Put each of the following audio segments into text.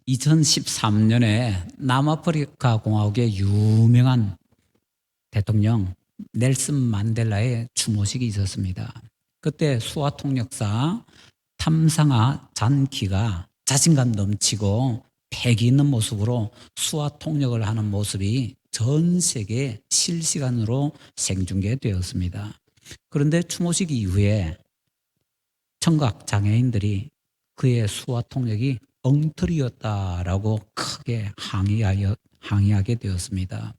2013년에 남아프리카 공화국의 유명한 대통령 넬슨 만델라의 추모식이 있었습니다. 그때 수화 통역사 탐상아 잔키가 자신감 넘치고 패기 있는 모습으로 수화 통역을 하는 모습이 전 세계에 실시간으로 생중계되었습니다. 그런데 추모식 이후에 청각 장애인들이 그의 수화 통역이 엉터리였다라고 크게 항의하게 되었습니다.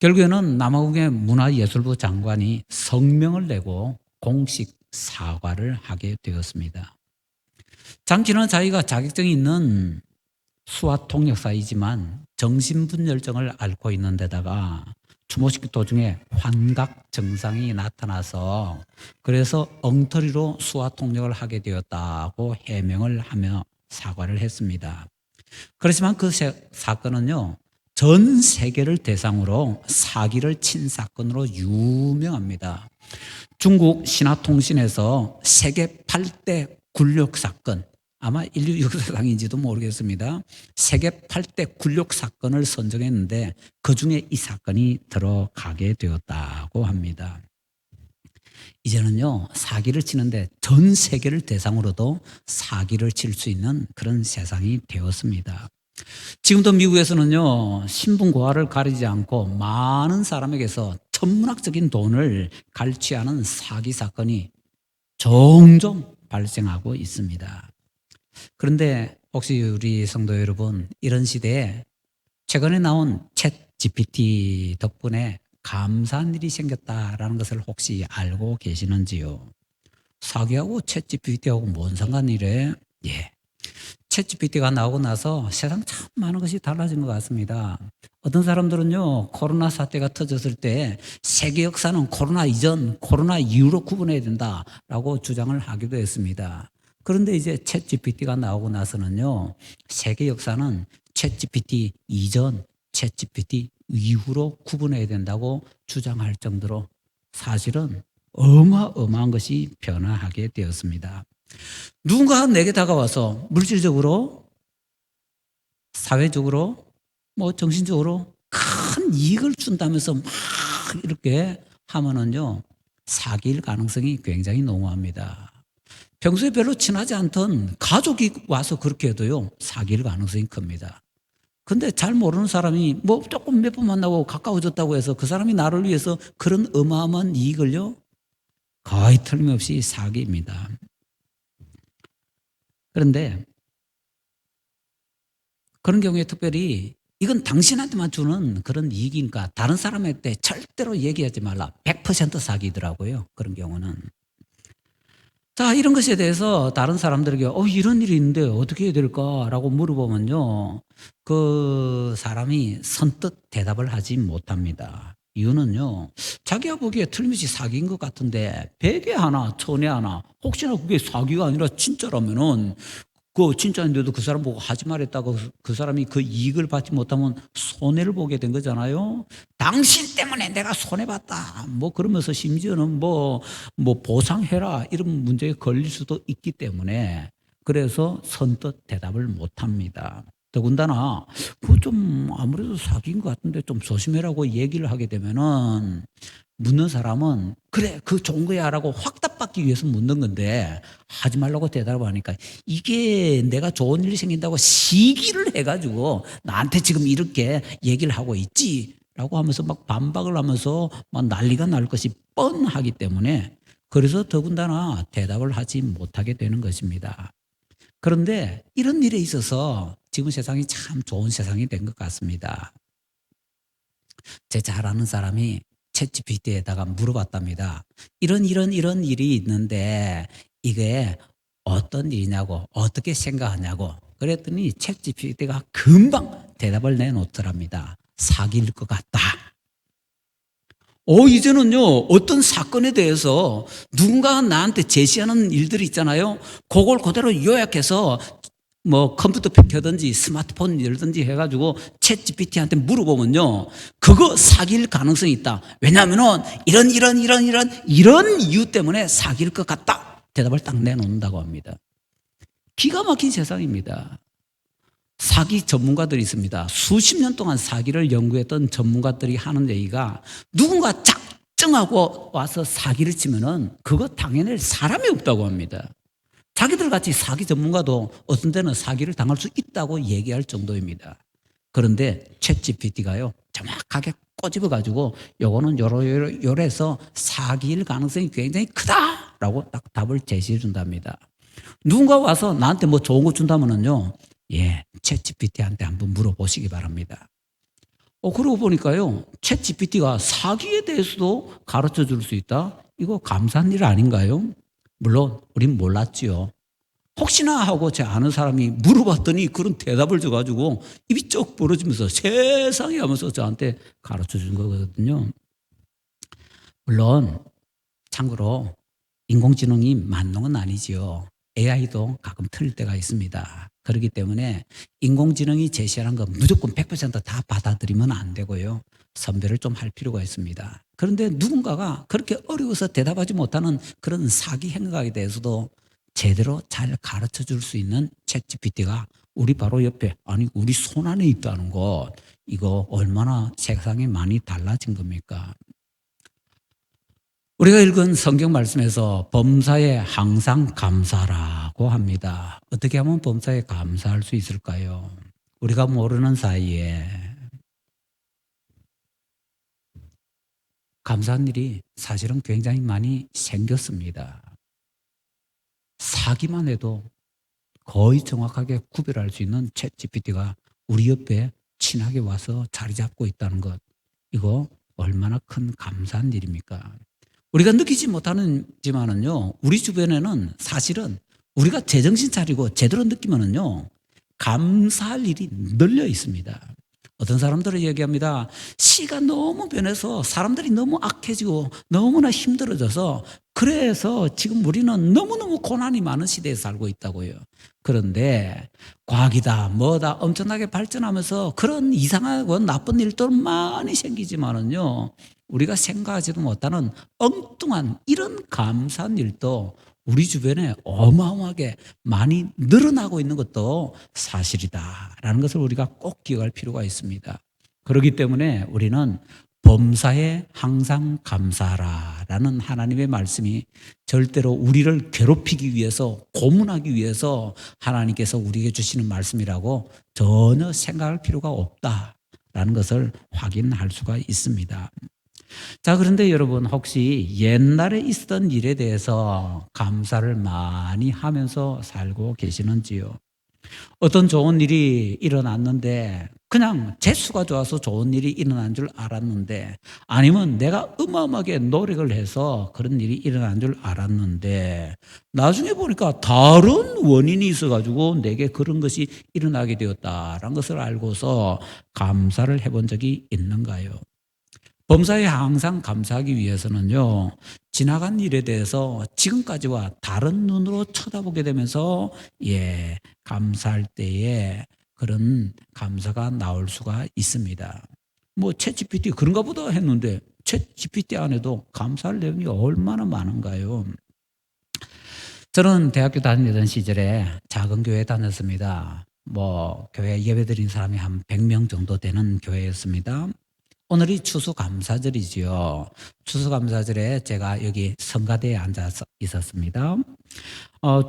결국에는 남아공의 문화예술부 장관이 성명을 내고 공식 사과를 하게 되었습니다. 장기는 자기가 자격증이 있는 수화 통역사이지만 정신분열증을 앓고 있는 데다가 추모식 도중에 환각 증상이 나타나서 그래서 엉터리로 수화 통역을 하게 되었다고 해명을 하며 사과를 했습니다. 그렇지만 그 사건은요, 전 세계를 대상으로 사기를 친 사건으로 유명합니다. 중국 신화통신에서 세계 8대 굴욕 사건, 아마 인류 역사상인지도 모르겠습니다. 세계 8대 굴욕 사건을 선정했는데 그중에 이 사건이 들어가게 되었다고 합니다. 이제는요, 사기를 치는데 전 세계를 대상으로도 사기를 칠 수 있는 그런 세상이 되었습니다. 지금도 미국에서는요, 신분고하를 가리지 않고 많은 사람에게서 천문학적인 돈을 갈취하는 사기 사건이 종종 발생하고 있습니다. 그런데 혹시 우리 성도 여러분, 이런 시대에 최근에 나온 챗 GPT 덕분에 감사한 일이 생겼다라는 것을 혹시 알고 계시는지요? 사기하고 챗 GPT하고 뭔 상관이래? 예. 챗 GPT가 나오고 나서 세상 참 많은 것이 달라진 것 같습니다. 어떤 사람들은요, 코로나 사태가 터졌을 때 세계 역사는 코로나 이전, 코로나 이후로 구분해야 된다라고 주장을 하기도 했습니다. 그런데 이제 챗 GPT가 나오고 나서는요, 세계 역사는 챗 GPT 이전, 챗 GPT 이후로 구분해야 된다고 주장할 정도로 사실은 어마어마한 것이 변화하게 되었습니다. 누군가 내게 다가와서 물질적으로, 사회적으로, 정신적으로 큰 이익을 준다면서 막 이렇게 하면은요, 사기일 가능성이 굉장히 농후합니다. 평소에 별로 친하지 않던 가족이 와서 그렇게 해도요, 사기일 가능성이 큽니다. 근데 잘 모르는 사람이 조금 몇 번 만나고 가까워졌다고 해서 그 사람이 나를 위해서 그런 어마어마한 이익을요, 거의 틀림없이 사기입니다. 그런데 그런 경우에 특별히 이건 당신한테만 주는 그런 이익이니까 다른 사람한테 절대로 얘기하지 말라. 100% 사기더라고요. 그런 경우는. 자, 이런 것에 대해서 다른 사람들에게 이런 일이 있는데 어떻게 해야 될까라고 물어보면요, 그 사람이 선뜻 대답을 하지 못합니다. 이유는요, 자기가 보기에 틀림없이 사기인 것 같은데 베개 하나, 천에 하나, 혹시나 그게 사기가 아니라 진짜라면은 그 진짜인데도 그 사람 보고 하지 말랬다고 그 사람이 그 이익을 받지 못하면 손해를 보게 된 거잖아요. 당신 때문에 내가 손해봤다. 그러면서 심지어는 보상해라. 이런 문제에 걸릴 수도 있기 때문에 그래서 선뜻 대답을 못 합니다. 더군다나 그거 좀 아무래도 사기인 것 같은데 좀 조심해라고 얘기를 하게 되면은 묻는 사람은 그래 그 좋은 거야 라고 확답받기 위해서 묻는 건데 하지 말라고 대답하니까 이게 내가 좋은 일이 생긴다고 시기를 해가지고 나한테 지금 이렇게 얘기를 하고 있지 라고 하면서 막 반박을 하면서 막 난리가 날 것이 뻔하기 때문에 그래서 더군다나 대답을 하지 못하게 되는 것입니다. 그런데 이런 일에 있어서 지금 세상이 참 좋은 세상이 된 것 같습니다. 제 잘 아는 사람이 챗GPT에다가 물어봤답니다. 이런 일이 있는데 이게 어떤 일이냐고 어떻게 생각하냐고 그랬더니 챗GPT가 금방 대답을 내놓더랍니다. 사기일 것 같다. 이제는요, 어떤 사건에 대해서 누군가 나한테 제시하는 일들이 있잖아요. 그걸 그대로 요약해서 컴퓨터 펴든지 스마트폰 열든지 해가지고 챗 GPT한테 물어보면요, 그거 사기일 가능성이 있다. 왜냐하면은 이런 이유 때문에 사기일 것 같다. 대답을 딱 내놓는다고 합니다. 기가 막힌 세상입니다. 사기 전문가들이 있습니다. 수십 년 동안 사기를 연구했던 전문가들이 하는 얘기가 누군가 작정하고 와서 사기를 치면은 그거 당해낼 사람이 없다고 합니다. 자기들 같이 사기 전문가도 어떤 때는 사기를 당할 수 있다고 얘기할 정도입니다. 그런데 챗GPT가요 정확하게 꼬집어가지고 요거는 요래서 사기일 가능성이 굉장히 크다라고 딱 답을 제시해 준답니다. 누군가 와서 나한테 뭐 좋은 거 준다면은요, 예, 챗GPT한테 한번 물어보시기 바랍니다. 그러고 보니까요, 챗GPT가 사기에 대해서도 가르쳐 줄 수 있다? 이거 감사한 일 아닌가요? 물론, 우린 몰랐지요. 혹시나 하고 제 아는 사람이 물어봤더니 그런 대답을 줘가지고 입이 쩍 벌어지면서 세상에 하면서 저한테 가르쳐 준 거거든요. 물론, 참고로 인공지능이 맞는 건 아니지요. AI도 가끔 틀릴 때가 있습니다. 그렇기 때문에 인공지능이 제시하는 건 무조건 100%다 받아들이면 안 되고요. 선별을 좀 할 필요가 있습니다. 그런데 누군가가 그렇게 어려워서 대답하지 못하는 그런 사기 행각에 대해서도 제대로 잘 가르쳐 줄 수 있는 챗GPT가 우리 바로 옆에, 아니 우리 손 안에 있다는 것, 이거 얼마나 세상이 많이 달라진 겁니까? 우리가 읽은 성경 말씀에서 범사에 항상 감사라고 합니다. 어떻게 하면 범사에 감사할 수 있을까요? 우리가 모르는 사이에 감사한 일이 사실은 굉장히 많이 생겼습니다. 사기만 해도 거의 정확하게 구별할 수 있는 챗GPT가 우리 옆에 친하게 와서 자리 잡고 있다는 것, 이거 얼마나 큰 감사한 일입니까? 우리가 느끼지 못하는지만은요, 우리 주변에는 사실은 우리가 제정신 차리고 제대로 느끼면은요, 감사할 일이 널려 있습니다. 어떤 사람들은 얘기합니다. 시가 너무 변해서 사람들이 너무 악해지고 너무나 힘들어져서 그래서 지금 우리는 너무너무 고난이 많은 시대에 살고 있다고요. 그런데 과학이다 뭐다 엄청나게 발전하면서 그런 이상하고 나쁜 일도 많이 생기지만은요, 우리가 생각하지도 못하는 엉뚱한 이런 감사한 일도 우리 주변에 어마어마하게 많이 늘어나고 있는 것도 사실이다라는 것을 우리가 꼭 기억할 필요가 있습니다. 그렇기 때문에 우리는 범사에 항상 감사하라라는 하나님의 말씀이 절대로 우리를 괴롭히기 위해서, 고문하기 위해서 하나님께서 우리에게 주시는 말씀이라고 전혀 생각할 필요가 없다라는 것을 확인할 수가 있습니다. 자, 그런데 여러분 혹시 옛날에 있었던 일에 대해서 감사를 많이 하면서 살고 계시는지요? 어떤 좋은 일이 일어났는데 그냥 재수가 좋아서 좋은 일이 일어난 줄 알았는데, 아니면 내가 어마어마하게 노력을 해서 그런 일이 일어난 줄 알았는데 나중에 보니까 다른 원인이 있어가지고 내게 그런 것이 일어나게 되었다라는 것을 알고서 감사를 해본 적이 있는가요? 범사에 항상 감사하기 위해서는요, 지나간 일에 대해서 지금까지와 다른 눈으로 쳐다보게 되면서, 예, 감사할 때에 그런 감사가 나올 수가 있습니다. 뭐, 챗GPT 그런가 보다 했는데, 챗GPT 안에도 감사할 내용이 얼마나 많은가요? 저는 대학교 다니던 시절에 작은 교회에 다녔습니다. 뭐, 교회 예배 드린 사람이 한 100명 정도 되는 교회였습니다. 오늘이 추수감사절이지요. 추수감사절에 제가 여기 성가대에 앉아서 있었습니다.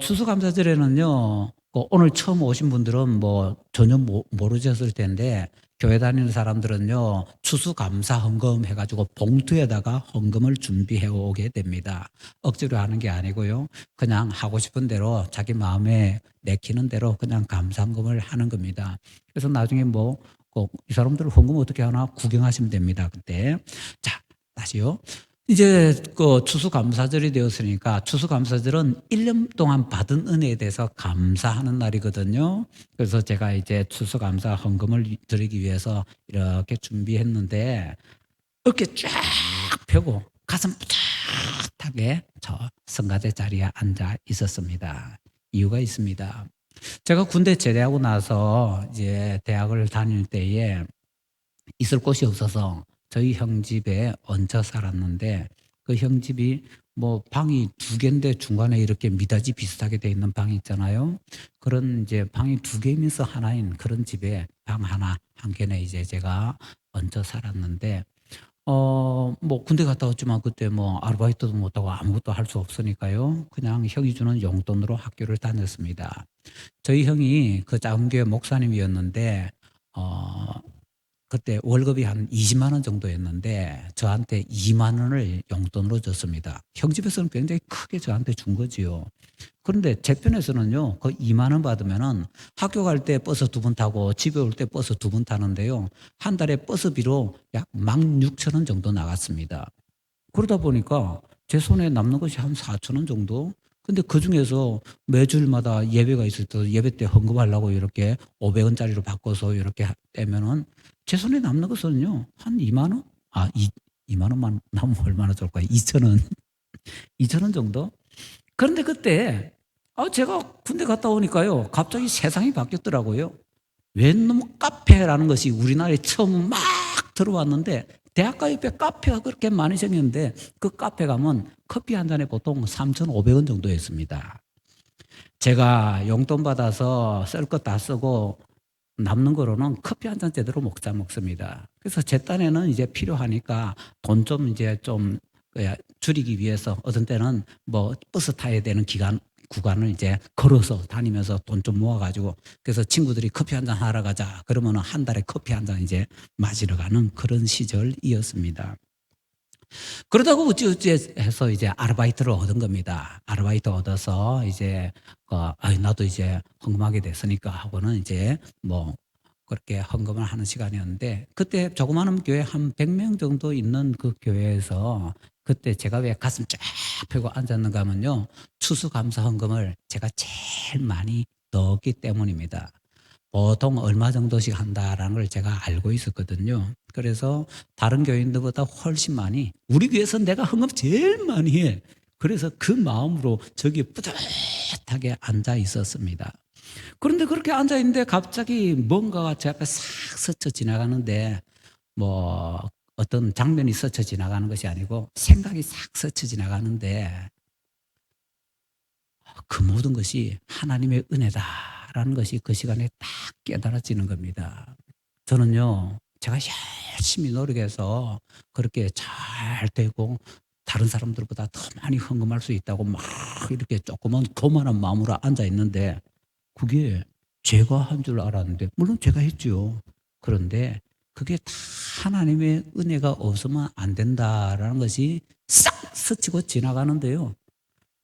추수감사절에는요, 오늘 처음 오신 분들은 뭐 전혀 모르셨을 텐데, 교회 다니는 사람들은요, 추수감사 헌금 해가지고 봉투에다가 헌금을 준비해 오게 됩니다. 억지로 하는 게 아니고요, 그냥 하고 싶은 대로 자기 마음에 내키는 대로 그냥 감사헌금을 하는 겁니다. 그래서 나중에 뭐 꼭 이 사람들 헌금 어떻게 하나 구경하시면 됩니다. 그때. 자, 다시요. 이제 그 추수감사절이 되었으니까, 추수감사절은 1년 동안 받은 은혜에 대해서 감사하는 날이거든요. 그래서 제가 이제 추수감사 헌금을 드리기 위해서 이렇게 준비했는데, 어깨 쫙 펴고 가슴 뿌듯하게 저 성가대 자리에 앉아 있었습니다. 이유가 있습니다. 제가 군대 제대하고 나서 이제 대학을 다닐 때에 있을 곳이 없어서 저희 형 집에 얹혀 살았는데, 그 형 집이 뭐 방이 두 개인데 중간에 이렇게 미닫이 비슷하게 돼 있는 방이 있잖아요. 그런 이제 방이 두 개이면서 하나인 그런 집에 방 하나 한 켠에 이제 제가 얹혀 살았는데 뭐 군대 갔다 왔지만 그때 뭐 아르바이트도 못 하고 아무것도 할 수 없으니까요. 그냥 형이 주는 용돈으로 학교를 다녔습니다. 저희 형이 그 작은 교회 목사님이었는데 어 그때 월급이 한 20만 원 정도였는데 저한테 2만 원을 용돈으로 줬습니다. 형 집에서는 굉장히 크게 저한테 준 거지요. 그런데 제 편에서는요. 그 2만 원 받으면은 학교 갈 때 버스 두 번 타고 집에 올 때 버스 두 번 타는데요. 한 달에 버스비로 약 16,000원 정도 나갔습니다. 그러다 보니까 제 손에 남는 것이 한 4천 원 정도? 근데 그중에서 매주일마다 예배가 있을 때 예배 때 헌금하려고 이렇게 500원짜리로 바꿔서 이렇게 떼면은 제 손에 남는 것은요. 한 2만 원? 아, 2만 원만 남으면 얼마나 좋을까요? 2천 원. 2천 원 정도? 그런데 그때 제가 군대 갔다 오니까요. 갑자기 세상이 바뀌었더라고요. 웬놈 카페라는 것이 우리나라에 처음 막 들어왔는데 대학가 옆에 카페가 그렇게 많이 생겼는데 그 카페 가면 커피 한 잔에 보통 3,500원 정도였습니다. 제가 용돈 받아서 쓸 것 다 쓰고 남는 거로는 커피 한 잔 제대로 먹습니다. 그래서 제 딴에는 이제 필요하니까 돈 좀 이제 좀 줄이기 위해서 어떤 때는 뭐 버스 타야 되는 구간을 이제 걸어서 다니면서 돈 좀 모아가지고 그래서 친구들이 커피 한 잔 하러 가자 그러면 한 달에 커피 한 잔 이제 마시러 가는 그런 시절이었습니다. 그러다가 어찌어찌 해서 이제 아르바이트를 얻은 겁니다. 아르바이트 얻어서 이제 나도 이제 헌금하게 됐으니까 하고는 이제 뭐 그렇게 헌금을 하는 시간이었는데 그때 조그마한 교회 한 100명 정도 있는 그 교회에서 그때 제가 왜 가슴 쫙 펴고 앉았는가 하면요. 추수감사 헌금을 제가 제일 많이 넣었기 때문입니다. 보통 얼마 정도씩 한다라는 걸 제가 알고 있었거든요. 그래서 다른 교인들보다 훨씬 많이 우리 교회에서 내가 헌금 제일 많이 해. 그래서 그 마음으로 저기 뿌듯하게 앉아 있었습니다. 그런데 그렇게 앉아 있는데 갑자기 뭔가가 제 앞에 싹 스쳐 지나가는데 뭐 어떤 장면이 스쳐 지나가는 것이 아니고 생각이 싹 스쳐 지나가는데 그 모든 것이 하나님의 은혜다라는 것이 그 시간에 딱 깨달아지는 겁니다. 저는요, 제가 열심히 노력해서 그렇게 잘 되고 다른 사람들보다 더 많이 헌금할 수 있다고 막 이렇게 조그만 교만한 마음으로 앉아 있는데 그게 제가 한 줄 알았는데 물론 제가 했죠. 그런데 그게 다 하나님의 은혜가 없으면 안 된다라는 것이 싹 스치고 지나가는데요.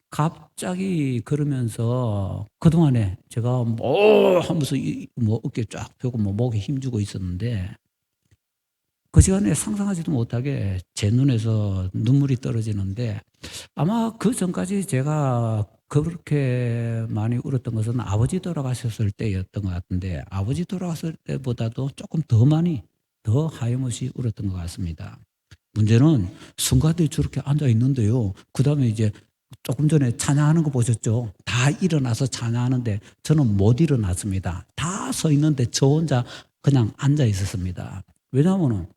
갑자기 그러면서 그동안에 제가 뭐 하면서 뭐 어깨 쫙 펴고 뭐 목에 힘주고 있었는데 그 시간에 상상하지도 못하게 제 눈에서 눈물이 떨어지는데 아마 그 전까지 제가 그렇게 많이 울었던 것은 아버지 돌아가셨을 때였던 것 같은데 아버지 돌아갔을 때보다도 조금 더 많이 더 하염없이 울었던 것 같습니다. 문제는 순간에 저렇게 앉아 있는데요. 그 다음에 이제 조금 전에 찬양하는 거 보셨죠? 다 일어나서 찬양하는데 저는 못 일어났습니다. 다 서 있는데 저 혼자 그냥 앉아 있었습니다. 왜냐하면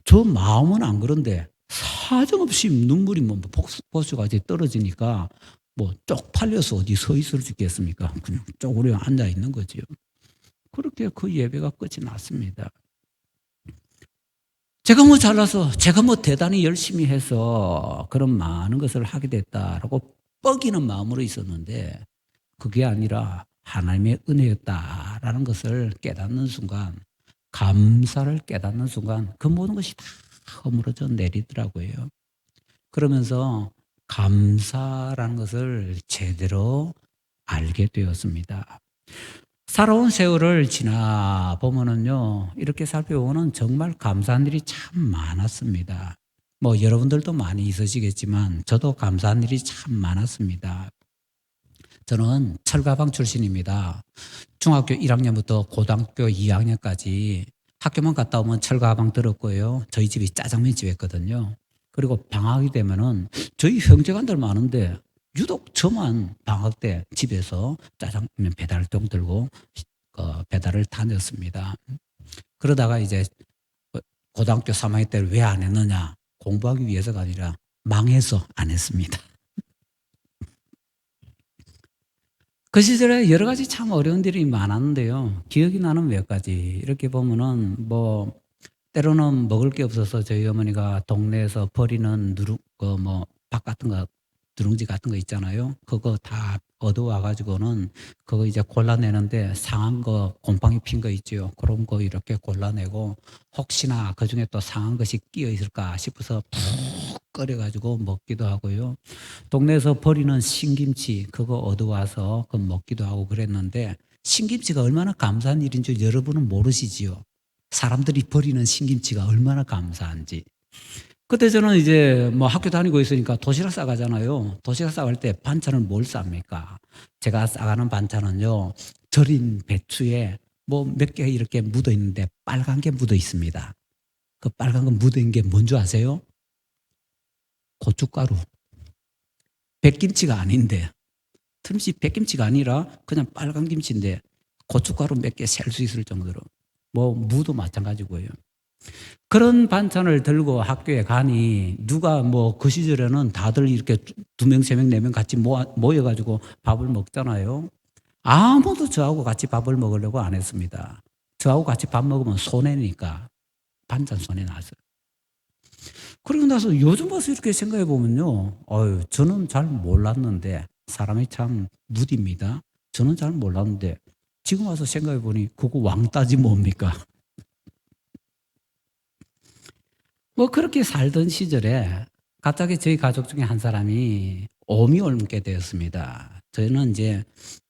저 마음은 안 그런데 사정없이 눈물이 뭐 보수같이 떨어지니까 뭐 쪽팔려서 어디 서 있을 수 있겠습니까? 그냥 쪼그려 앉아 있는 거지요. 그렇게 그 예배가 끝이 났습니다. 제가 뭐 잘나서 제가 뭐 대단히 열심히 해서 그런 많은 것을 하게 됐다라고 뻐기는 마음으로 있었는데 그게 아니라 하나님의 은혜였다라는 것을 깨닫는 순간 감사를 깨닫는 순간 그 모든 것이 다 허물어져 내리더라고요. 그러면서 감사라는 것을 제대로 알게 되었습니다. 살아온 세월을 지나 보면은요, 이렇게 살펴보면 정말 감사한 일이 참 많았습니다. 뭐 여러분들도 많이 있으시겠지만 저도 감사한 일이 참 많았습니다. 저는 철가방 출신입니다. 중학교 1학년부터 고등학교 2학년까지 학교만 갔다 오면 철가방 들었고요. 저희 집이 짜장면 집이었거든요. 그리고 방학이 되면은 저희 형제간들 많은데 유독 저만 방학 때 집에서 짜장면 배달통 들고 배달을 다녔습니다. 그러다가 이제 고등학교 3학년 때를 왜 안 했느냐? 공부하기 위해서가 아니라 망해서 안 했습니다. 그 시절에 여러 가지 참 어려운 일이 많았는데요. 기억이 나는 몇 가지. 이렇게 보면은 뭐 때로는 먹을 게 없어서 저희 어머니가 동네에서 버리는 밥 같은 거, 누룽지 같은 거 있잖아요. 그거 다 얻어와 가지고는 그거 이제 골라내는데 상한 거, 곰팡이 핀 거 있죠. 그런 거 이렇게 골라내고 혹시나 그중에 또 상한 것이 끼어 있을까 싶어서 푹 끓여 가지고 먹기도 하고요. 동네에서 버리는 신김치 그거 얻어와서 그 먹기도 하고 그랬는데 신김치가 얼마나 감사한 일인 줄 여러분은 모르시지요. 사람들이 버리는 신김치가 얼마나 감사한지. 그때 저는 이제 뭐 학교 다니고 있으니까 도시락 싸가잖아요. 도시락 싸갈 때 반찬을 뭘 쌉니까? 제가 싸가는 반찬은요, 절인 배추에 뭐 몇 개 이렇게 묻어 있는데 빨간 게 묻어 있습니다. 그 빨간 거 묻어 있는 게 뭔지 아세요? 고춧가루. 백김치가 아닌데. 틀림없이 백김치가 아니라 그냥 빨간 김치인데 고춧가루 몇 개 셀 수 있을 정도로. 뭐 무도 마찬가지고요. 그런 반찬을 들고 학교에 가니 누가 뭐 그 시절에는 다들 이렇게 두 명, 세 명, 네 명 같이 모여가지고 밥을 먹잖아요. 아무도 저하고 같이 밥을 먹으려고 안 했습니다. 저하고 같이 밥 먹으면 손해니까 반찬 손해 나서. 그리고 나서 요즘 와서 이렇게 생각해 보면요. 저는 잘 몰랐는데 사람이 참 무딥니다. 저는 잘 몰랐는데 지금 와서 생각해 보니 그거 왕따지 뭡니까? 뭐 그렇게 살던 시절에 갑자기 저희 가족 중에 한 사람이 엄이 옮게 되었습니다. 저는 이제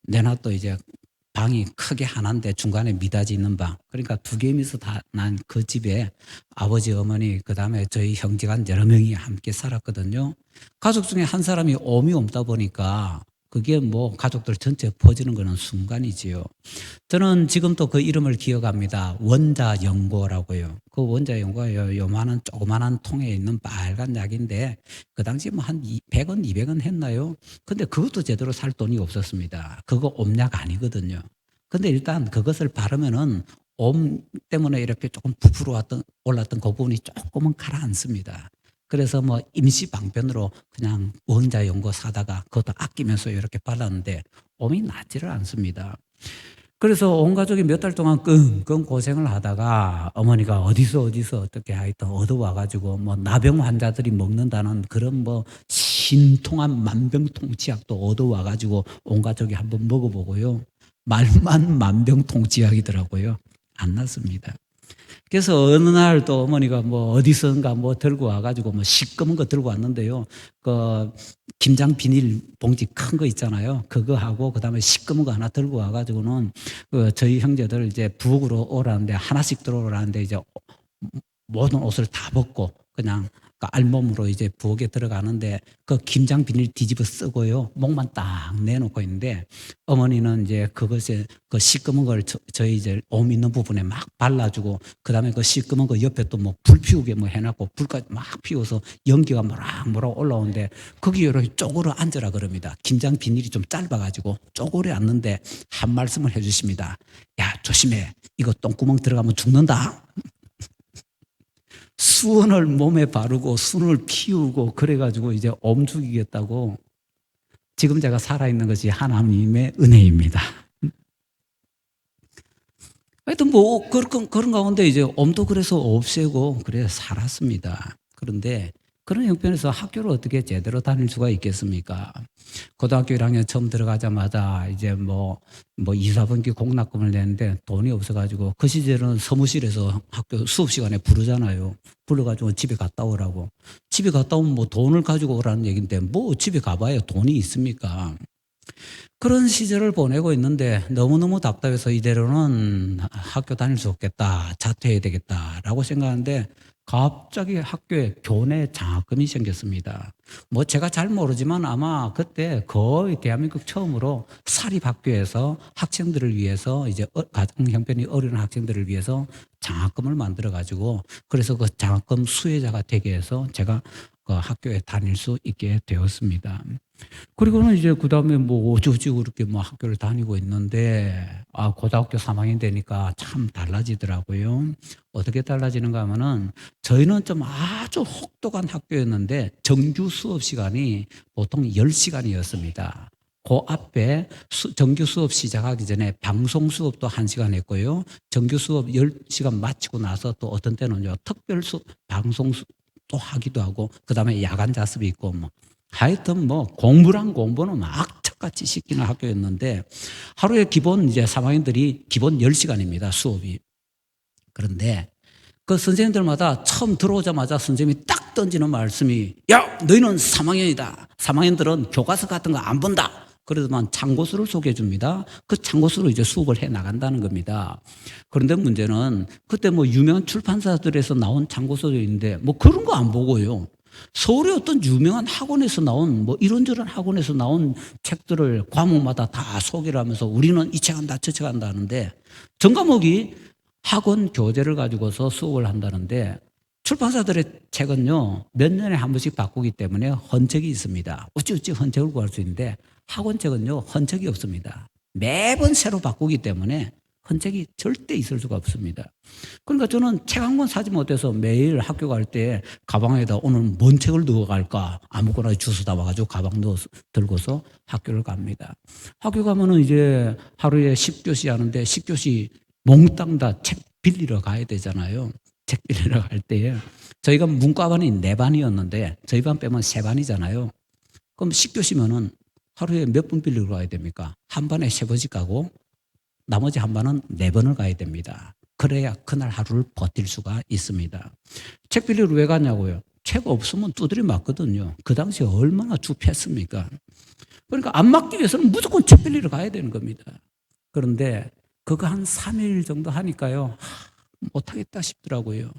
내놔도 이제 방이 크게 하나인데 중간에 미닫이 있는 방. 그러니까 두 개면서 다 난 그 집에 아버지, 어머니, 그 다음에 저희 형제가 여러 명이 함께 살았거든요. 가족 중에 한 사람이 엄이 옮다 보니까 그게 뭐 가족들 전체에 퍼지는 거는 순간이지요. 저는 지금도 그 이름을 기억합니다. 원자연고라고요. 그 원자연고가 요만한 조그만한 통에 있는 빨간 약인데 그 당시 뭐 한 100원, 200원 했나요? 근데 그것도 제대로 살 돈이 없었습니다. 그거 옴약 아니거든요. 근데 일단 그것을 바르면은 옴 때문에 이렇게 조금 부풀어 올랐던 그 부분이 조금은 가라앉습니다. 그래서 뭐 임시 방편으로 그냥 원자연고 사다가 그것도 아끼면서 이렇게 발랐는데 옴이 낫지를 않습니다. 그래서 온 가족이 몇 달 동안 끙끙 고생을 하다가 어머니가 어디서 어떻게 하여튼 얻어와 가지고 뭐 나병 환자들이 먹는다는 그런 뭐 신통한 만병통치약도 얻어와 가지고 온 가족이 한번 먹어보고요. 말만 만병통치약이더라고요. 안 났습니다. 그래서 어느 날 또 어머니가 뭐 어디선가 뭐 들고 와가지고 뭐 시꺼먼 거 들고 왔는데요. 그 김장 비닐 봉지 큰 거 있잖아요. 그거 하고 그다음에 시꺼먼 거 하나 들고 와가지고는 그 저희 형제들 이제 부엌으로 오라는데 하나씩 들어오라는데 이제 모든 옷을 다 벗고 그냥 그 알몸으로 이제 부엌에 들어가는데 그 김장 비닐 뒤집어 쓰고요. 목만 딱 내놓고 있는데 어머니는 이제 그것에 그 시꺼먼 걸 저희 이제 옴 있는 부분에 막 발라주고 그 다음에 그 시꺼먼 거 옆에 또 뭐 불 피우게 뭐 해놨고 불까지 막 피워서 연기가 모락모락 올라오는데 거기 이렇게 쪼그려 앉으라 그럽니다. 김장 비닐이 좀 짧아가지고 쪼그려 앉는데 한 말씀을 해주십니다. 야, 조심해. 이거 똥구멍 들어가면 죽는다. 수원을 몸에 바르고 순을 피우고 그래가지고 이제 엄 죽이겠다고. 지금 제가 살아있는 것이 하나님의 은혜입니다. 하여튼 뭐 그런 가운데 이제 엄도 그래서 없애고 그래 살았습니다. 그런데 그런 형편에서 학교를 어떻게 제대로 다닐 수가 있겠습니까? 고등학교 1학년 처음 들어가자마자 이제 뭐 2, 4분기 공납금을 내는데 돈이 없어가지고 그 시절은 사무실에서 학교 수업 시간에 부르잖아요. 불러가지고 집에 갔다 오라고. 집에 갔다 오면 뭐 돈을 가지고 오라는 얘기인데 뭐 집에 가봐야 돈이 있습니까? 그런 시절을 보내고 있는데 너무너무 답답해서 이대로는 학교 다닐 수 없겠다. 자퇴해야 되겠다라고 생각하는데 갑자기 학교에 교내 장학금이 생겼습니다. 뭐 제가 잘 모르지만 아마 그때 거의 대한민국 처음으로 사립학교에서 학생들을 위해서 이제 가정 형편이 어려운 학생들을 위해서 장학금을 만들어 가지고 그래서 그 장학금 수혜자가 되게 해서 제가 그 학교에 다닐 수 있게 되었습니다. 그리고는 이제 그다음에 뭐 어쩌지 그렇게 뭐 학교를 다니고 있는데 고등학교 3학년 되니까 참 달라지더라고요. 어떻게 달라지는가 하면은 저희는 좀 아주 혹독한 학교였는데 정규 수업 시간이 보통 10시간이었습니다. 그 앞에 정규 수업 시작하기 전에 방송 수업도 1시간 했고요. 정규 수업 10시간 마치고 나서 또 어떤 때는요. 특별 방송 또 하기도 하고 그다음에 야간 자습이 있고 뭐 하여튼 뭐 공부란 공부는 악착같이 시키는 학교였는데 하루에 기본 이제 3학년들이 기본 10시간입니다. 수업이. 그런데 그 선생님들마다 처음 들어오자마자 선생님이 딱 던지는 말씀이 야 너희는 3학년이다. 3학년들은 교과서 같은 거 안 본다. 그러더만 참고서를 소개해 줍니다. 그 참고서로 이제 수업을 해 나간다는 겁니다. 그런데 문제는 그때 뭐 유명한 출판사들에서 나온 참고서도 있는데 뭐 그런 거 안 보고요. 서울의 어떤 유명한 학원에서 나온 뭐 이런저런 학원에서 나온 책들을 과목마다 다 소개를 하면서 우리는 이 책 한다 저 책 한다 하는데 전 과목이 학원 교재를 가지고서 수업을 한다는데 출판사들의 책은요 몇 년에 한 번씩 바꾸기 때문에 헌책이 있습니다. 어찌어찌 헌책을 구할 수 있는데 학원 책은요 헌책이 없습니다. 매번 새로 바꾸기 때문에 헌책이 절대 있을 수가 없습니다. 그러니까 저는 책 한 권 사지 못해서 매일 학교 갈 때 가방에다 오늘 뭔 책을 넣어 갈까 아무거나 주워 담아가지고 가방 들고서 학교를 갑니다. 학교 가면은 이제 하루에 10교시 하는데 10교시 몽땅 다 책 빌리러 가야 되잖아요. 책 빌리러 갈 때에 저희가 문과반이 4반이었는데 저희 반 빼면 3반이잖아요. 그럼 10교시면은 하루에 몇 분 빌리러 가야 됩니까? 한 반에 3번씩 가고 나머지 한 반은 4번을 가야 됩니다. 그래야 그날 하루를 버틸 수가 있습니다. 책 빌리러 왜 가냐고요? 책 없으면 두드려 맞거든요. 그 당시에 얼마나 주피했습니까? 그러니까 안 맞기 위해서는 무조건 책 빌리러 가야 되는 겁니다. 그런데 그거 한 3일 정도 하니까요. 못하겠다 싶더라고요.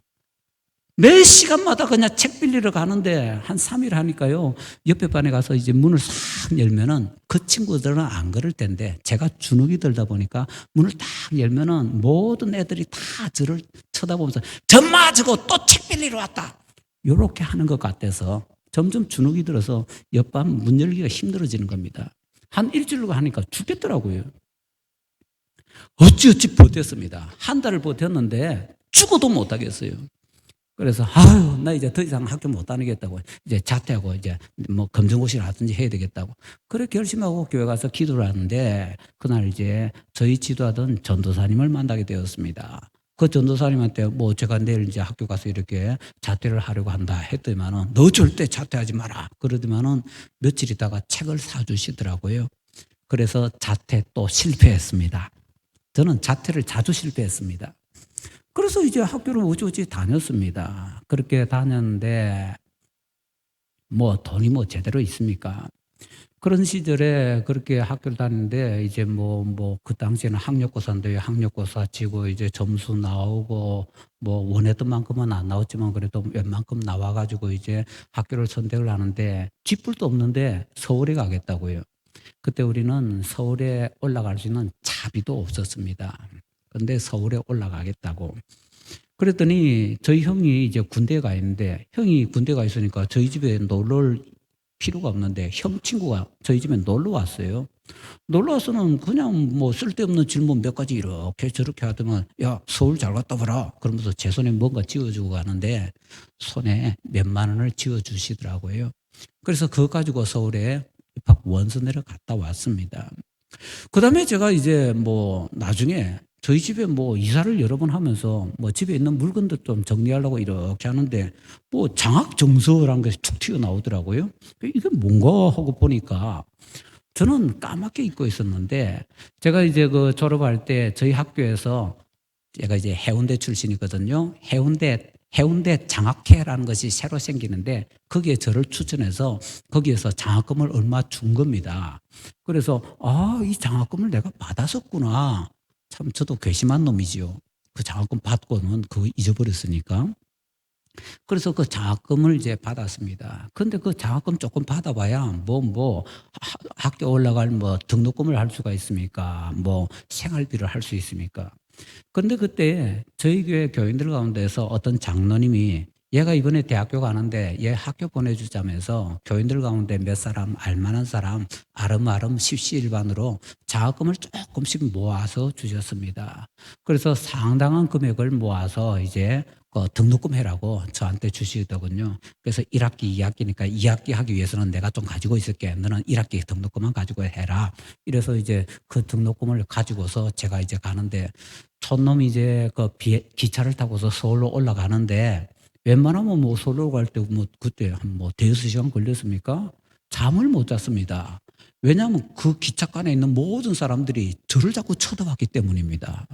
매 시간마다 그냥 책 빌리러 가는데 한 3일 하니까요. 옆에 반에 가서 이제 문을 싹 열면은 그 친구들은 안 그럴 텐데 제가 주눅이 들다 보니까 문을 딱 열면은 모든 애들이 다 저를 쳐다보면서 전마 저거 또 책 빌리러 왔다. 요렇게 하는 것 같아서 점점 주눅이 들어서 옆반 문 열기가 힘들어지는 겁니다. 한 일주일 하니까 죽겠더라고요. 어찌어찌 버텼습니다. 한 달을 버텼는데 죽어도 못 하겠어요. 그래서 아유 나 이제 더 이상 학교 못 다니겠다고 이제 자퇴하고 이제 뭐 검정고시를 하든지 해야 되겠다고 그래 결심하고 교회 가서 기도를 하는데 그날 이제 저희 지도하던 전도사님을 만나게 되었습니다. 그 전도사님한테 뭐 제가 내일 이제 학교 가서 이렇게 자퇴를 하려고 한다 했더니만은 너 절대 자퇴하지 마라 그러더만은 며칠 있다가 책을 사주시더라고요. 그래서 자퇴 또 실패했습니다. 저는 자퇴를 자주 실패했습니다. 그래서 이제 학교를 어찌어찌 다녔습니다. 그렇게 다녔는데 뭐 돈이 뭐 제대로 있습니까? 그런 시절에 그렇게 학교를 다녔는데 이제 뭐 그 당시에는 학력고사인데 학력고사 치고 이제 점수 나오고 뭐 원했던 만큼은 안 나왔지만 그래도 웬만큼 나와가지고 이제 학교를 선택을 하는데 쥐뿔도 없는데 서울에 가겠다고요. 그때 우리는 서울에 올라갈 수 있는 차비도 없었습니다. 근데 서울에 올라가겠다고. 그랬더니 저희 형이 이제 군대에 가 있는데 형이 군대 가 있으니까 저희 집에 놀러 올 필요가 없는데 형 친구가 저희 집에 놀러 왔어요. 놀러 와서는 그냥 뭐 쓸데없는 질문 몇 가지 이렇게 저렇게 하더만 야 서울 잘 갔다 와라 그러면서 제 손에 뭔가 쥐어주고 가는데 손에 몇만 원을 쥐어주시더라고요. 그래서 그거 가지고 서울에 입학 원서내러 갔다 왔습니다. 그 다음에 제가 이제 뭐 나중에 저희 집에 뭐 이사를 여러 번 하면서 뭐 집에 있는 물건들 좀 정리하려고 이렇게 하는데 뭐 장학정서라는 것이 툭 튀어나오더라고요. 이게 뭔가 하고 보니까 저는 까맣게 잊고 있었는데 제가 이제 그 졸업할 때 저희 학교에서 제가 이제 해운대 출신이거든요. 해운대 장학회라는 것이 새로 생기는데 거기에 저를 추천해서 거기에서 장학금을 얼마 준 겁니다. 그래서 이 장학금을 내가 받았었구나. 참 저도 괘씸한 놈이지요. 그 장학금 받고는 그거 잊어버렸으니까. 그래서 그 장학금을 이제 받았습니다. 근데 그 장학금 조금 받아봐야 학교 올라갈 뭐 등록금을 할 수가 있습니까? 뭐 생활비를 할 수 있습니까? 그런데 그때 저희 교회 교인들 가운데서 어떤 장로님이 얘가 이번에 대학교 가는데 얘 학교 보내주자면서 교인들 가운데 몇 사람 알만한 사람 아름아름 십시일반으로 장학금을 조금씩 모아서 주셨습니다. 그래서 상당한 금액을 모아서 이제 등록금 해라고 저한테 주시더군요. 그래서 1학기, 2학기니까 2학기 하기 위해서는 내가 좀 가지고 있을게. 너는 1학기 등록금만 가지고 해라. 이래서 이제 그 등록금을 가지고서 제가 이제 가는데 촌놈이 이제 기차를 타고서 서울로 올라가는데 웬만하면 뭐 서울로 갈 때 뭐 그때 한 뭐 대여섯 시간 걸렸습니까? 잠을 못 잤습니다. 왜냐하면 그 기차간에 있는 모든 사람들이 저를 자꾸 쳐다봤기 때문입니다.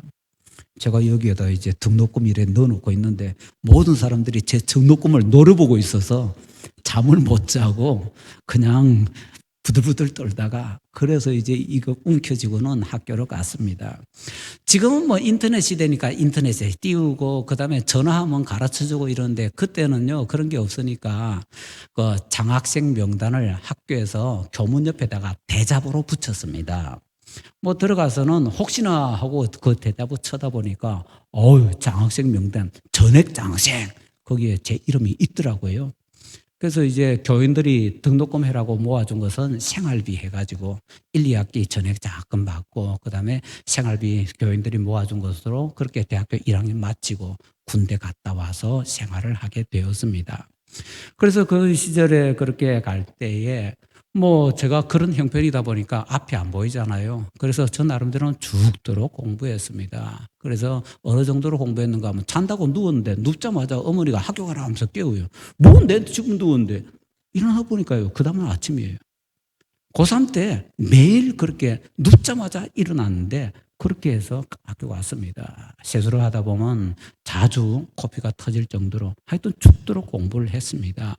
제가 여기에다 이제 등록금 이래 넣어놓고 있는데 모든 사람들이 제 등록금을 노려보고 있어서 잠을 못 자고 그냥 부들부들 떨다가 그래서 이제 이거 움켜쥐고는 학교로 갔습니다. 지금은 뭐 인터넷 시대니까 인터넷에 띄우고 그다음에 전화하면 가르쳐주고 이러는데 그때는요 그런 게 없으니까 그 장학생 명단을 학교에서 교문 옆에다가 대자보로 붙였습니다. 뭐 들어가서는 혹시나 하고 그 대자보 쳐다보니까 장학생 명단 전액 장학생 거기에 제 이름이 있더라고요. 그래서 이제 교인들이 등록금 해라고 모아준 것은 생활비 해가지고 1, 2학기 전액 장학금 받고 그다음에 생활비 교인들이 모아준 것으로 그렇게 대학교 1학년 마치고 군대 갔다 와서 생활을 하게 되었습니다. 그래서 그 시절에 그렇게 갈 때에 뭐 제가 그런 형편이다 보니까 앞이 안 보이잖아요. 그래서 저 나름대로는 죽도록 공부했습니다. 그래서 어느 정도로 공부했는가 하면 잔다고 누웠는데 눕자마자 어머니가 학교 가라 하면서 깨워요. 뭔데 지금 누웠는데 일어나 보니까요. 그 다음은 아침이에요. 고3 때 매일 그렇게 눕자마자 일어났는데 그렇게 해서 학교 왔습니다. 세수를 하다 보면 자주 코피가 터질 정도로 하여튼 죽도록 공부를 했습니다.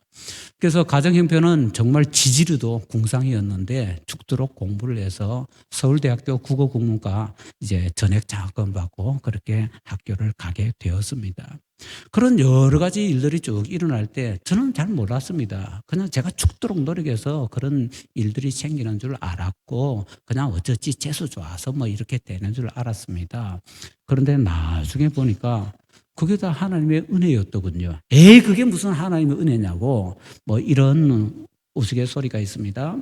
그래서 가정 형편은 정말 지지리도 궁상이었는데 죽도록 공부를 해서 서울대학교 국어국문과 이제 전액 장학금 받고 그렇게 학교를 가게 되었습니다. 그런 여러 가지 일들이 쭉 일어날 때 저는 잘 몰랐습니다. 그냥 제가 죽도록 노력해서 그런 일들이 생기는 줄 알았고 그냥 어쩌지 재수 좋아서 뭐 이렇게 되는 줄 알았습니다. 그런데 나중에 보니까 그게 다 하나님의 은혜였더군요. 그게 무슨 하나님의 은혜냐고 뭐 이런 우스갯소리가 있습니다.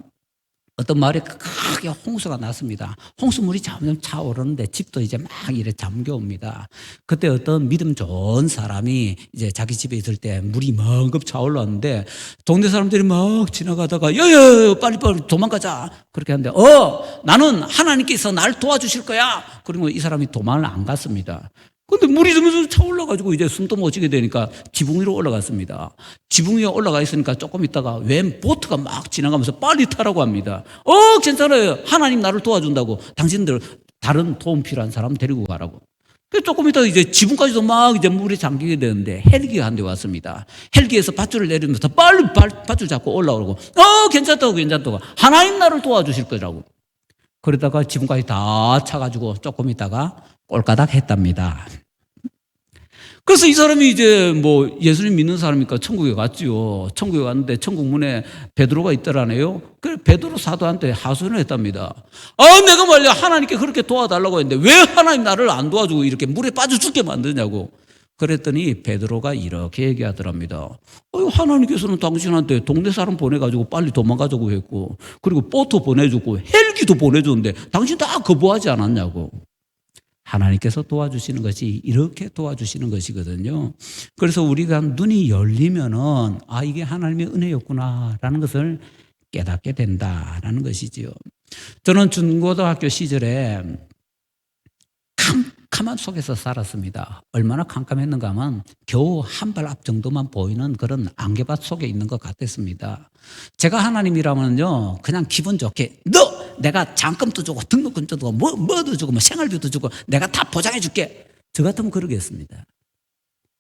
어떤 마을에 크게 홍수가 났습니다. 홍수물이 점점 차오르는데 집도 이제 막 이래 잠겨옵니다. 그때 어떤 믿음 좋은 사람이 이제 자기 집에 있을 때 물이 멍겁 차올랐는데 동네 사람들이 막 지나가다가 야야 빨리 도망가자 그렇게 하는데 나는 하나님께서 날 도와주실 거야. 그리고 이 사람이 도망을 안 갔습니다. 근데 물이 점점 차올라가지고 이제 숨도 못 쉬게 되니까 지붕 위로 올라갔습니다. 지붕 위에 올라가 있으니까 조금 있다가 웬 보트가 막 지나가면서 빨리 타라고 합니다. 괜찮아요. 하나님 나를 도와준다고. 당신들 다른 도움 필요한 사람 데리고 가라고. 조금 있다가 이제 지붕까지도 막 이제 물에 잠기게 되는데 헬기가 한 대 왔습니다. 헬기에서 밧줄을 내리면서 빨리 밧줄 잡고 올라오고 괜찮다고. 하나님 나를 도와주실 거라고. 그러다가 지붕까지 다 차가지고 조금 있다가 꼴까닥 했답니다. 그래서 이 사람이 이제 뭐 예수님 믿는 사람이니까 천국에 갔지요. 천국에 갔는데 천국 문에 베드로가 있더라네요. 그래 베드로 사도한테 하소연을 했답니다. 내가 말이야 하나님께 그렇게 도와달라고 했는데 왜 하나님 나를 안 도와주고 이렇게 물에 빠져 죽게 만드냐고. 그랬더니 베드로가 이렇게 얘기하더랍니다. 하나님께서는 당신한테 동네 사람 보내가지고 빨리 도망가자고 했고 그리고 보트 보내주고 헬기도 보내줬는데 당신 다 거부하지 않았냐고. 하나님께서 도와주시는 것이 이렇게 도와주시는 것이거든요. 그래서 우리가 눈이 열리면은 이게 하나님의 은혜였구나라는 것을 깨닫게 된다라는 것이지요. 저는 중고등학교 시절에 캄캄한 속에서 살았습니다. 얼마나 캄캄했는가 하면 겨우 한 발 앞 정도만 보이는 그런 안개밭 속에 있는 것 같았습니다. 제가 하나님이라면요 그냥 기분 좋게 내가 장금도 주고 등록금도 주고 뭐도 주고 뭐 생활비도 주고 내가 다 보장해 줄게. 저 같으면 그러겠습니다.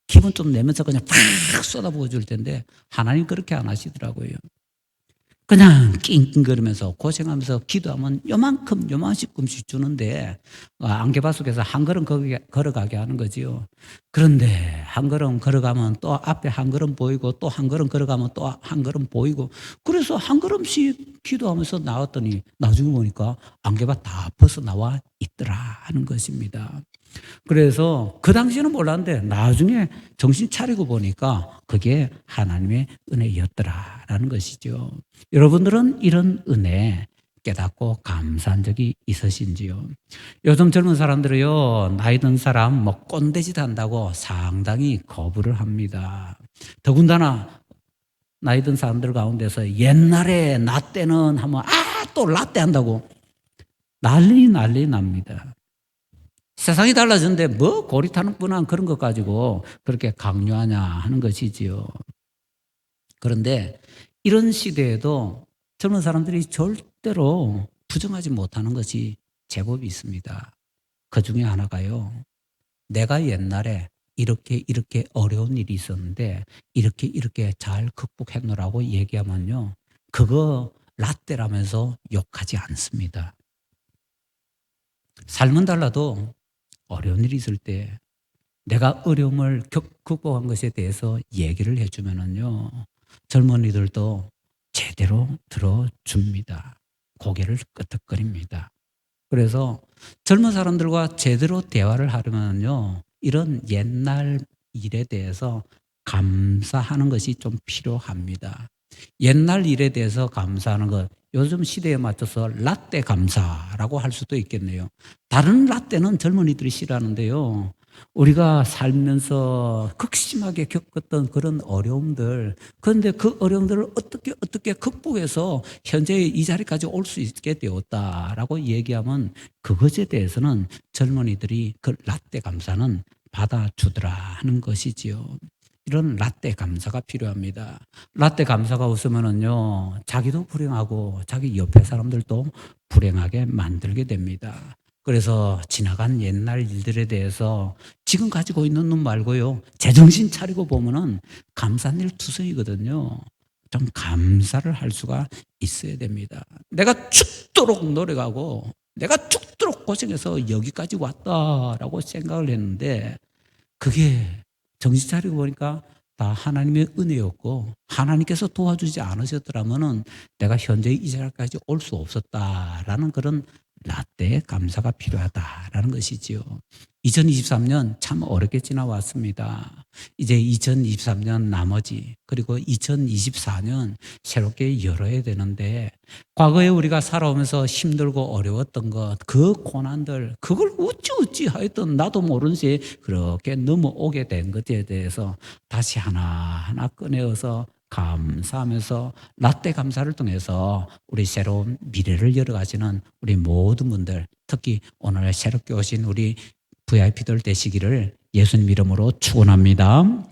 기분 좀 내면서 그냥 팍 쏟아부어 줄 텐데 하나님 그렇게 안 하시더라고요. 그냥 낑낑거리면서 고생하면서 기도하면 요만큼씩 주는데 안개밭 속에서 한 걸음 걸어가게 하는 거지요. 그런데 한 걸음 걸어가면 또 앞에 한 걸음 보이고 또 한 걸음 걸어가면 또 한 걸음 보이고 그래서 한 걸음씩 기도하면서 나왔더니 나중에 보니까 안개밭 다 벗어나와 있더라 하는 것입니다. 그래서 그 당시에는 몰랐는데 나중에 정신 차리고 보니까 그게 하나님의 은혜였더라라는 것이죠. 여러분들은 이런 은혜 깨닫고 감사한 적이 있으신지요? 요즘 젊은 사람들이요, 나이 든 사람 뭐 꼰대짓 한다고 상당히 거부를 합니다. 더군다나 나이 든 사람들 가운데서 옛날에 나 때는 하면 또 라떼 한다고 난리 납니다. 세상이 달라졌는데 뭐 고리타는 뻔한 그런 것 가지고 그렇게 강요하냐 하는 것이지요. 그런데 이런 시대에도 젊은 사람들이 절대로 부정하지 못하는 것이 제법 있습니다. 그 중에 하나가요. 내가 옛날에 이렇게 어려운 일이 있었는데 이렇게 잘 극복했노라고 얘기하면요. 그거 라떼라면서 욕하지 않습니다. 삶은 달라도 어려운 일이 있을 때 내가 어려움을 극복한 것에 대해서 얘기를 해주면은요, 젊은이들도 제대로 들어줍니다. 고개를 끄덕거립니다. 그래서 젊은 사람들과 제대로 대화를 하려면요, 이런 옛날 일에 대해서 감사하는 것이 좀 필요합니다. 옛날 일에 대해서 감사하는 것, 요즘 시대에 맞춰서 라떼 감사라고 할 수도 있겠네요. 다른 라떼는 젊은이들이 싫어하는데요. 우리가 살면서 극심하게 겪었던 그런 어려움들, 그런데 그 어려움들을 어떻게 극복해서 현재 이 자리까지 올 수 있게 되었다라고 얘기하면 그것에 대해서는 젊은이들이 그 라떼 감사는 받아주더라 하는 것이지요. 이런 라떼 감사가 필요합니다. 라떼 감사가 없으면은요, 자기도 불행하고 자기 옆에 사람들도 불행하게 만들게 됩니다. 그래서 지나간 옛날 일들에 대해서 지금 가지고 있는 눈 말고요, 제정신 차리고 보면은 감사한 일 투성이거든요. 좀 감사를 할 수가 있어야 됩니다. 내가 죽도록 노력하고 내가 죽도록 고생해서 여기까지 왔다라고 생각을 했는데 그게 정신 차리고 보니까 다 하나님의 은혜였고 하나님께서 도와주지 않으셨더라면은 내가 현재 이 자리까지 올 수 없었다라는 그런 라떼의 감사가 필요하다라는 것이지요. 2023년 참 어렵게 지나왔습니다. 이제 2023년 나머지 그리고 2024년 새롭게 열어야 되는데 과거에 우리가 살아오면서 힘들고 어려웠던 것, 그 고난들, 그걸 어찌 하였던 나도 모르는 새 그렇게 넘어오게 된 것에 대해서 다시 하나하나 꺼내어서 감사하면서 라떼 감사를 통해서 우리 새로운 미래를 열어가시는 우리 모든 분들, 특히 오늘 새롭게 오신 우리 VIP들 되시기를 예수님 이름으로 축원합니다.